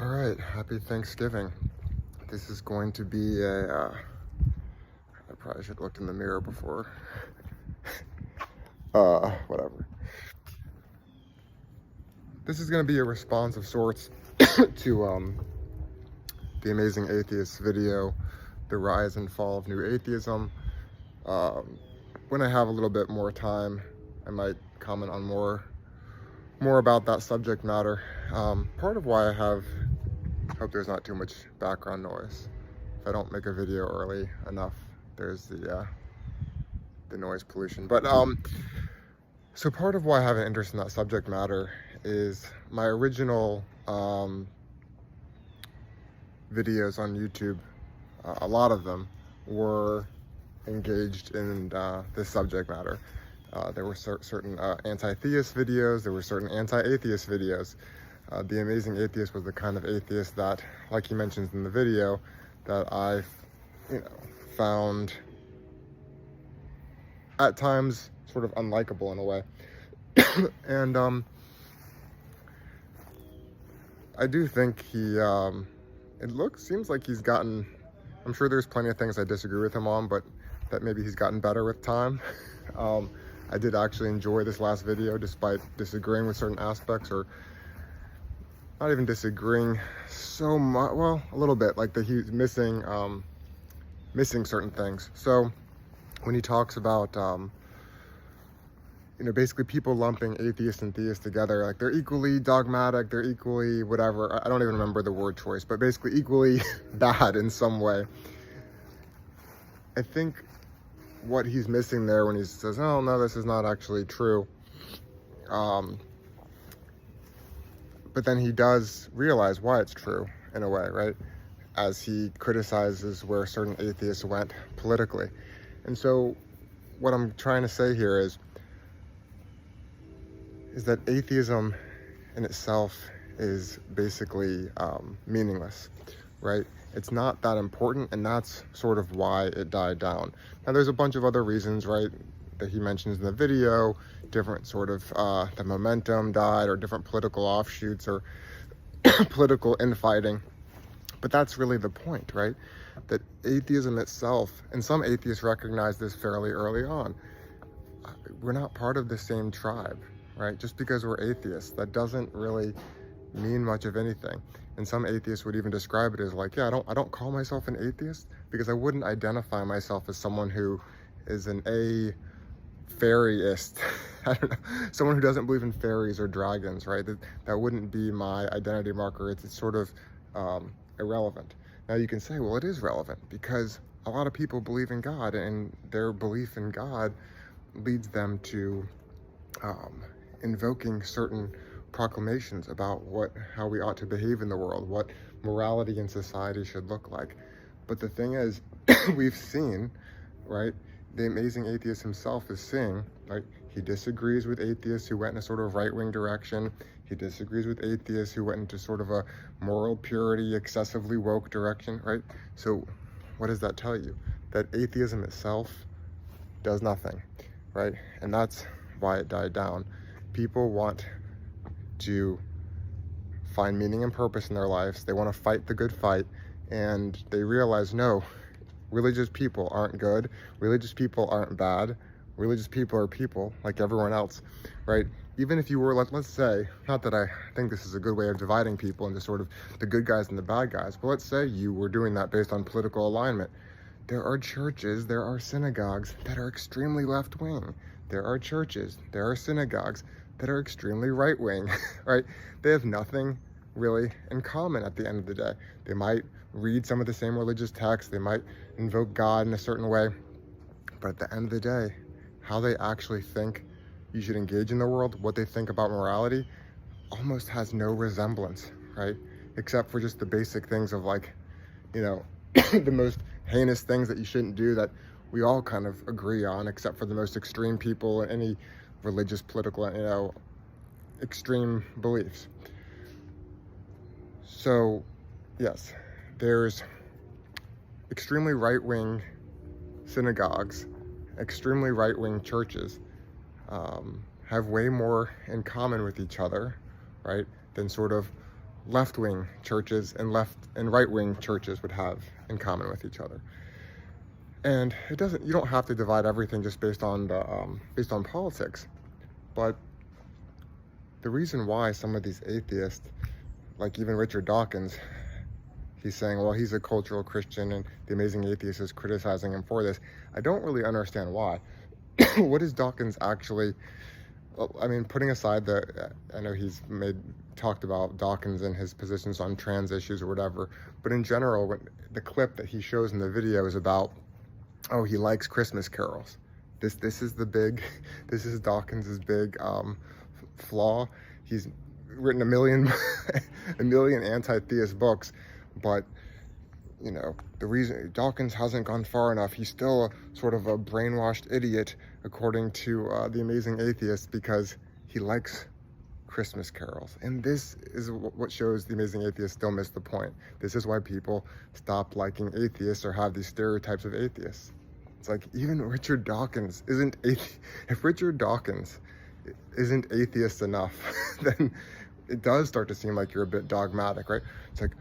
All right, happy Thanksgiving. This is going to be I probably should have looked in the mirror before. Whatever. This is going to be a response of sorts to the Amazing Atheists video, The Rise and Fall of New Atheism. When I have a little bit more time, I might comment on more about that subject matter. Part of why I hope there's not too much background noise. If I don't make a video early enough, there's the noise pollution. But so part of why I have an interest in that subject matter is my original videos on YouTube. A lot of them were engaged in this subject matter. There were certain anti-theist videos, there were certain anti-atheist videos. The Amazing Atheist was the kind of atheist that, like he mentions in the video, that I, found at times sort of unlikable in a way. And I do think he, seems like he's gotten, I'm sure there's plenty of things I disagree with him on, but that maybe he's gotten better with time. I did actually enjoy this last video despite disagreeing with certain aspects, or not even disagreeing so much, well, a little bit, like that he's missing certain things. So when he talks about, basically people lumping atheists and theists together, like they're equally dogmatic, they're equally whatever, I don't even remember the word choice, but basically equally bad in some way. I think what he's missing there when he says, oh no, this is not actually true, but then he does realize why it's true in a way, right? As he criticizes where certain atheists went politically. And so what I'm trying to say here is that atheism in itself is basically meaningless, right? It's not that important, and that's sort of why it died down. Now there's a bunch of other reasons, right, that he mentions in the video, different sort of, the momentum died, or different political offshoots, or political infighting. But that's really the point, right? That atheism itself, and some atheists recognize this fairly early on, we're not part of the same tribe, right? Just because we're atheists, that doesn't really mean much of anything. And some atheists would even describe it as like, yeah, I don't call myself an atheist because I wouldn't identify myself as someone who is an fairyist. I don't know, someone who doesn't believe in fairies or dragons, right? That wouldn't be my identity marker. It's sort of irrelevant. Now you can say, well, it is relevant because a lot of people believe in God, and their belief in God leads them to invoking certain proclamations about how we ought to behave in the world, what morality in society should look like. But the thing is, we've seen, right, the Amazing Atheist himself is saying, right, he disagrees with atheists who went in a sort of right-wing direction. He disagrees with atheists who went into sort of a moral purity, excessively woke direction, right? So what does that tell you? That atheism itself does nothing, right? And that's why it died down. People want to find meaning and purpose in their lives. They want to fight the good fight, and they realize, no, religious people aren't good. Religious people aren't bad. Religious people are people like everyone else, right? Even if you were, let's say, not that I think this is a good way of dividing people into sort of the good guys and the bad guys, but let's say you were doing that based on political alignment. There are churches, there are synagogues that are extremely left-wing. There are churches, there are synagogues that are extremely right-wing, right? They have nothing really in common at the end of the day. They might read some of the same religious texts, they might invoke God in a certain way, but at the end of the day, how they actually think you should engage in the world, what they think about morality, almost has no resemblance, right? Except for just the basic things of, like, the most heinous things that you shouldn't do that we all kind of agree on, except for the most extreme people and any religious, political, extreme beliefs. So, yes, there's extremely right-wing synagogues, extremely right-wing churches, have way more in common with each other, right, than sort of left-wing churches and right-wing churches would have in common with each other. And you don't have to divide everything just based on politics, but the reason why some of these atheists, like even Richard Dawkins, he's saying, well, he's a cultural Christian and the Amazing Atheist is criticizing him for this. I don't really understand why. What is Dawkins actually, I mean, putting aside I know he's talked about Dawkins and his positions on trans issues or whatever, but in general, the clip that he shows in the video is about, oh, he likes Christmas carols. This is Dawkins's big flaw. He's written a million anti-theist books, but you know, the reason Dawkins hasn't gone far enough, he's still sort of a brainwashed idiot according to the Amazing Atheist, because he likes Christmas carols. And this is what shows the Amazing Atheist still missed the point. This is why people stop liking atheists or have these stereotypes of atheists. It's like, even Richard Dawkins isn't if Richard Dawkins isn't atheist enough, then it does start to seem like you're a bit dogmatic, right? It's like,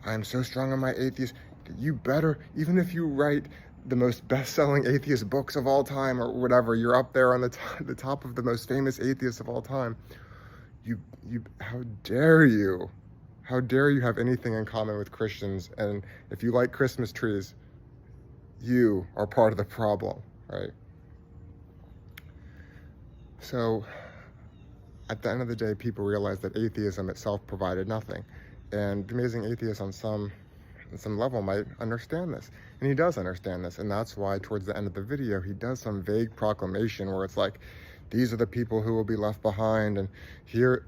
I'm so strong on my atheist, you better, even if you write the most best-selling atheist books of all time or whatever, you're up there on the top of the most famous atheists of all time. How dare you have anything in common with Christians? And if you like Christmas trees, you are part of the problem, right? So at the end of the day, people realize that atheism itself provided nothing. And the Amazing Atheist on some level might understand this. And he does understand this. And that's why towards the end of the video, he does some vague proclamation where it's like, these are the people who will be left behind. And here,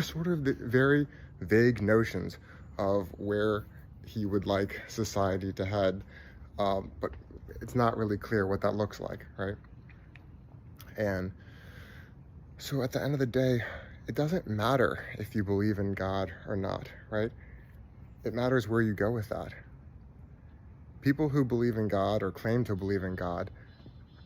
sort of the very vague notions of where he would like society to head. But it's not really clear what that looks like, right? And so at the end of the day, it doesn't matter if you believe in God or not, right? It matters where you go with that. People who believe in God or claim to believe in God,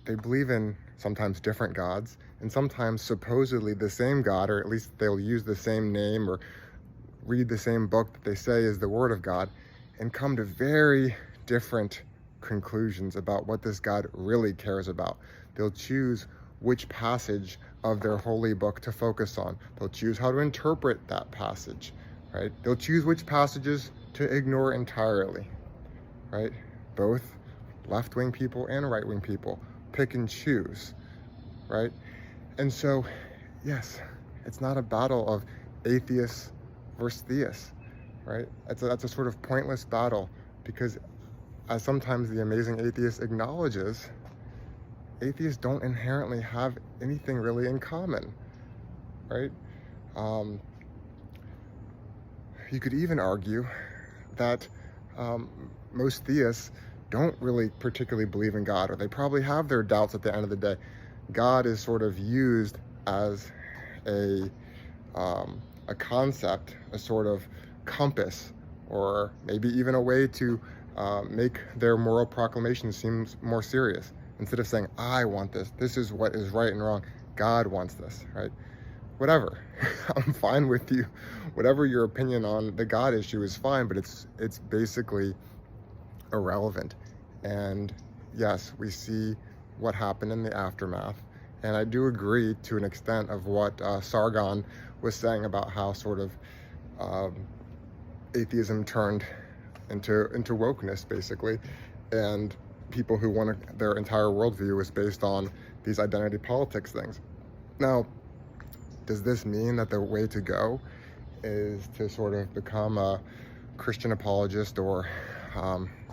they believe in sometimes different gods and sometimes supposedly the same God, or at least they'll use the same name or read the same book that they say is the Word of God and come to very different conclusions about what this God really cares about. They'll choose which passage of their holy book to focus on. They'll choose how to interpret that passage, right? They'll choose which passages to ignore entirely, right? Both left-wing people and right-wing people pick and choose, right? And so, yes, it's not a battle of atheists versus theists, right? That's a sort of pointless battle, because as sometimes the Amazing Atheist acknowledges, atheists don't inherently have anything really in common, right? You could even argue that most theists don't really particularly believe in God, or they probably have their doubts at the end of the day. God is sort of used as a concept, a sort of compass, or maybe even a way to make their moral proclamation seem more serious. Instead of saying, I want this is what is right and wrong, God wants this, right? Whatever, I'm fine with you. Whatever your opinion on the God issue is fine, but it's basically irrelevant. And yes, we see what happened in the aftermath. And I do agree to an extent of what Sargon was saying about how sort of atheism turned into wokeness, basically. And people who want their entire worldview is based on these identity politics things. Now, does this mean that the way to go is to sort of become a Christian apologist, or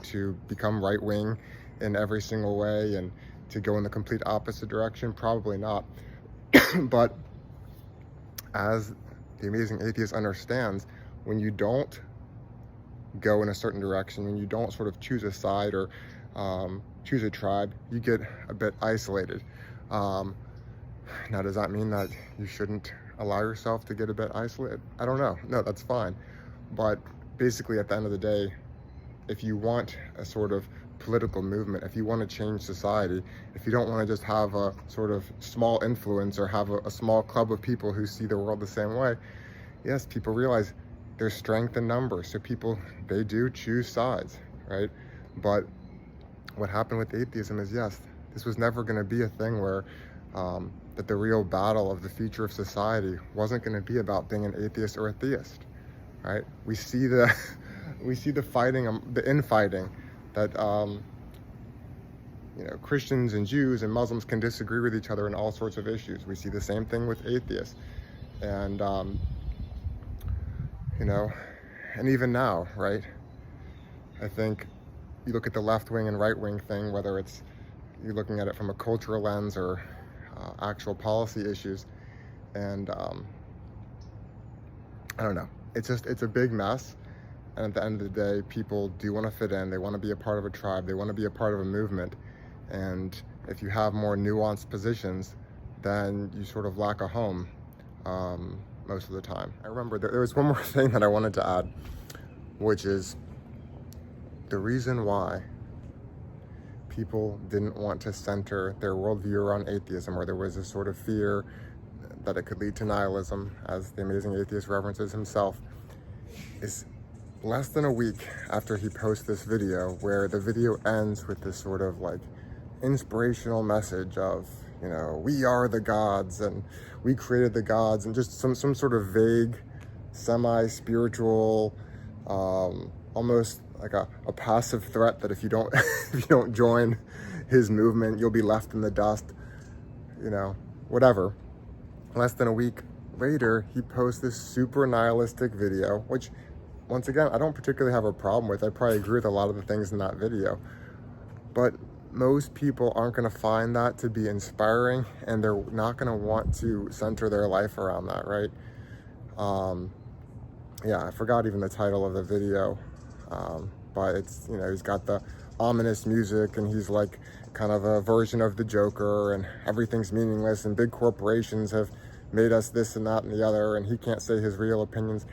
to become right-wing in every single way and to go in the complete opposite direction? Probably not. But as the Amazing Atheist understands, when you don't go in a certain direction, when you don't sort of choose a side or choose a tribe, you get a bit isolated. Now, does that mean that you shouldn't allow yourself to get a bit isolated? I don't know. No, that's fine. But basically, at the end of the day, if you want a sort of political movement, if you want to change society, if you don't want to just have a sort of small influence or have a small club of people who see the world the same way, yes, people realize there's strength in numbers. So people, they do choose sides, right? But what happened with atheism is, yes, this was never going to be a thing where that the real battle of the future of society wasn't going to be about being an atheist or a theist, right? We see the we see the fighting, the infighting that Christians and Jews and Muslims can disagree with each other in all sorts of issues. We see the same thing with atheists, and and even now, right? I think you look at the left-wing and right-wing thing, whether it's you're looking at it from a cultural lens or actual policy issues, and I don't know. It's a big mess, and at the end of the day, people do want to fit in. They want to be a part of a tribe. They want to be a part of a movement, and if you have more nuanced positions, then you sort of lack a home most of the time. I remember there was one more thing that I wanted to add, which is the reason why people didn't want to center their worldview around atheism, or there was a sort of fear that it could lead to nihilism, as the amazing atheist references himself, is less than a week after he posts this video, where the video ends with this sort of like inspirational message of, we are the gods and we created the gods, and just some sort of vague, semi-spiritual, almost like a passive threat that if you don't if you don't join his movement, you'll be left in the dust, whatever. Less than a week later, he posts this super nihilistic video, which, once again, I don't particularly have a problem with. I probably agree with a lot of the things in that video, but most people aren't going to find that to be inspiring, and they're not going to want to center their life around that, right? Yeah, I forgot even the title of the video. But it's, he's got the ominous music, and he's like kind of a version of the Joker, and everything's meaningless, and big corporations have made us this and that and the other, and he can't say his real opinions.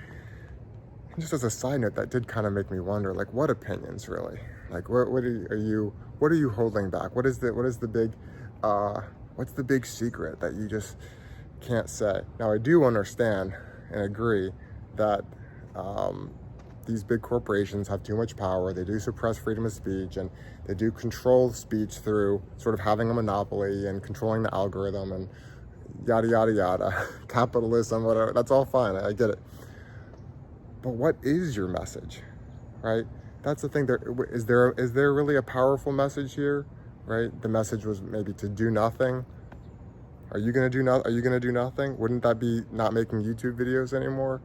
And just as a side note, that did kind of make me wonder, like, what opinions really? Like, what are you holding back? What's the big secret that you just can't say? Now, I do understand and agree that these big corporations have too much power. They do suppress freedom of speech, and they do control speech through sort of having a monopoly and controlling the algorithm and yada, yada, yada. Capitalism, whatever. That's all fine. I get it. But what is your message, right? That's the thing. Is there really a powerful message here, right? The message was maybe to do nothing. Are you gonna do nothing? Wouldn't that be not making YouTube videos anymore?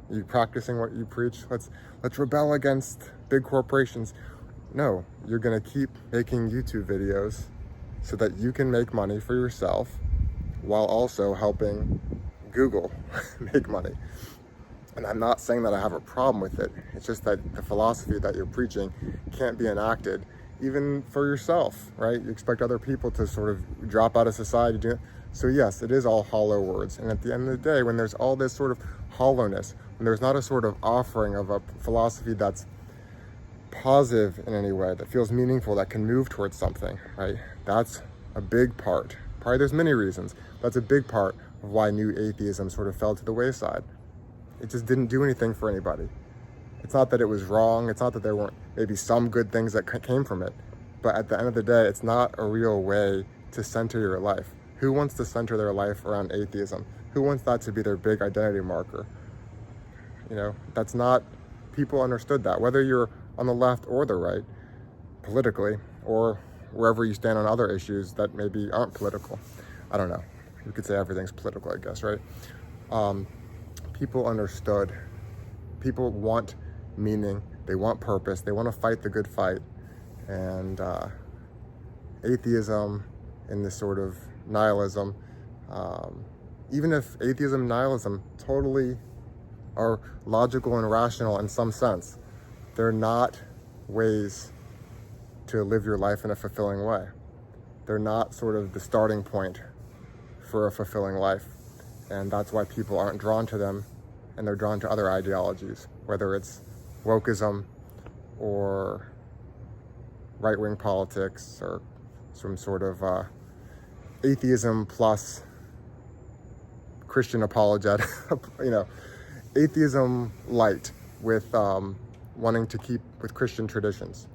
Are you practicing what you preach? Let's rebel against big corporations. No, you're gonna keep making YouTube videos so that you can make money for yourself while also helping Google make money. And I'm not saying that I have a problem with it. It's just that the philosophy that you're preaching can't be enacted even for yourself, right? You expect other people to sort of drop out of society. So yes, it is all hollow words. And at the end of the day, when there's all this sort of hollowness, when there's not a sort of offering of a philosophy that's positive in any way, that feels meaningful, that can move towards something, right? That's a big part. Probably there's many reasons. That's a big part of why new atheism sort of fell to the wayside. It just didn't do anything for anybody. It's not that it was wrong. It's not that there weren't maybe some good things that came from it. But at the end of the day, it's not a real way to center your life. Who wants to center their life around atheism? Who wants that to be their big identity marker? That's not, people understood that. Whether you're on the left or the right, politically, or wherever you stand on other issues that maybe aren't political. I don't know. You could say everything's political, I guess, right? People understood. People want meaning. They want purpose. They want to fight the good fight. And atheism and this sort of nihilism, even if atheism and nihilism totally are logical and rational in some sense, they're not ways to live your life in a fulfilling way. They're not sort of the starting point for a fulfilling life. And that's why people aren't drawn to them, and they're drawn to other ideologies, whether it's wokeism or right-wing politics or some sort of atheism plus Christian apologetic. atheism light with wanting to keep with Christian traditions.